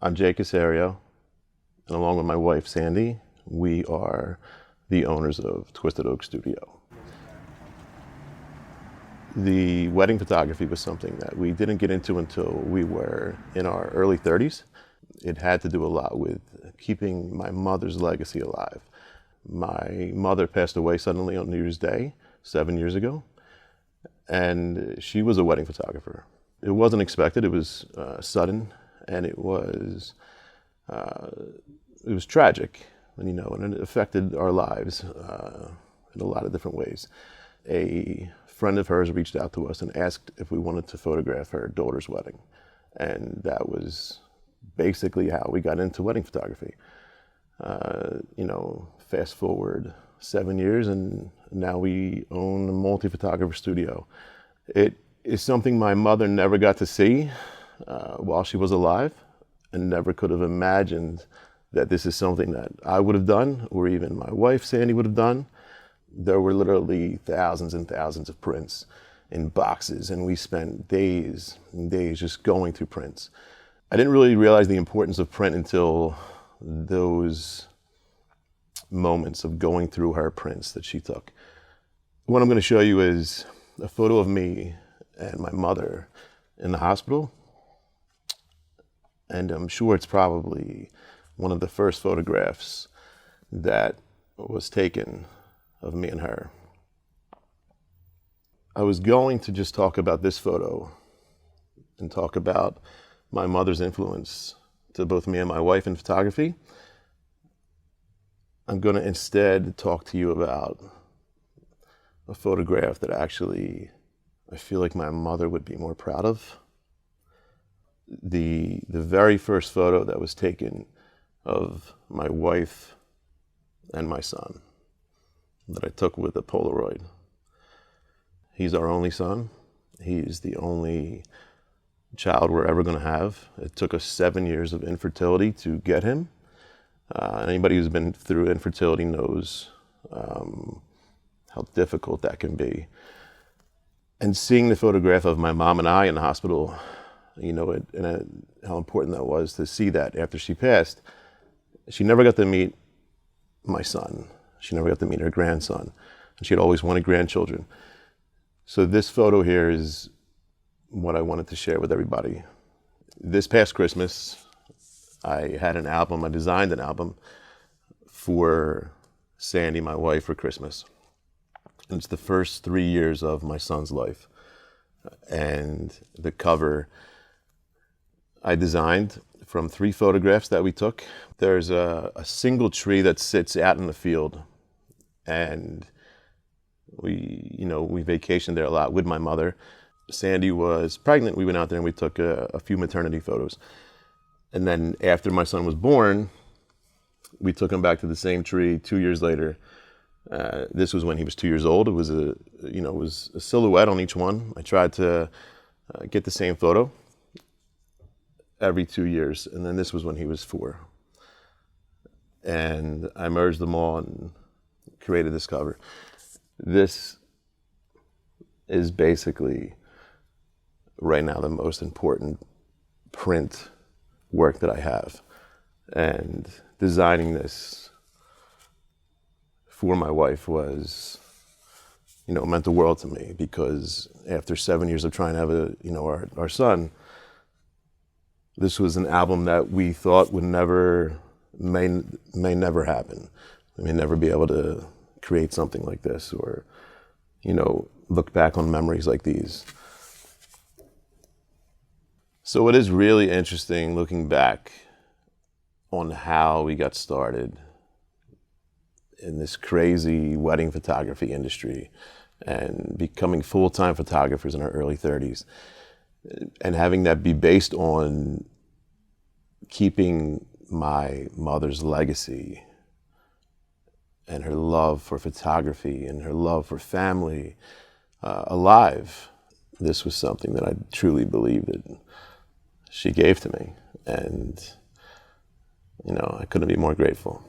I'm Jay Cassario, and along with my wife, Sandy, we are the owners of Twisted Oak Studio. The wedding photography was something that we didn't get into until we were in our early 30s. It had to do a lot with keeping my mother's legacy alive. My mother passed away suddenly on New Year's Day 7 years ago, and she was a wedding photographer. It wasn't expected, it was sudden, and it was tragic, and it affected our lives in a lot of different ways. A friend of hers reached out to us and asked if we wanted to photograph her daughter's wedding, and that was basically how we got into wedding photography. Fast forward 7 years, and now we own a multi-photographer studio. It is something my mother never got to see while she was alive, and never could have imagined that this is something that I would have done, or even my wife, Sandy, would have done. There were literally thousands and thousands of prints in boxes, and we spent days and days just going through prints. I didn't really realize the importance of print until those moments of going through her prints that she took. What I'm going to show you is a photo of me and my mother in the hospital, and I'm sure it's probably one of the first photographs that was taken of me and her. I was going to just talk about this photo and talk about my mother's influence to both me and my wife in photography. I'm going to instead talk to you about a photograph that actually I feel like my mother would be more proud of. The very first photo that was taken of my wife and my son that I took with a Polaroid. He's our only son. He's the only child we're ever going to have. It took us 7 years of infertility to get him. Anybody who's been through infertility knows how difficult that can be. And seeing the photograph of my mom and I in the hospital, how important that was to see that after she passed. She never got to meet my son. She never got to meet her grandson. And she had always wanted grandchildren. So this photo here is what I wanted to share with everybody. This past Christmas, I designed an album for Sandy, my wife, for Christmas. And it's the first 3 years of my son's life. And the cover I designed from 3 photographs that we took. There's a single tree that sits out in the field, and we vacationed there a lot with my mother. Sandy was pregnant. We went out there and we took a few maternity photos. And then after my son was born, we took him back to the same tree 2 years later. This was when he was 2 years old. It was a silhouette on each one. I tried to get the same photo every 2 years, and then this was when he was 4. And I merged them all and created this cover. This is basically right now the most important print work that I have. And designing this for my wife was, meant the world to me, because after 7 years of trying to have our son, this was an album that we thought may never happen. We may never be able to create something like this, or, look back on memories like these. So it is really interesting looking back on how we got started in this crazy wedding photography industry and becoming full-time photographers in our early 30s. And having that be based on keeping my mother's legacy and her love for photography and her love for family alive. This was something that I truly believe that she gave to me. And, I couldn't be more grateful.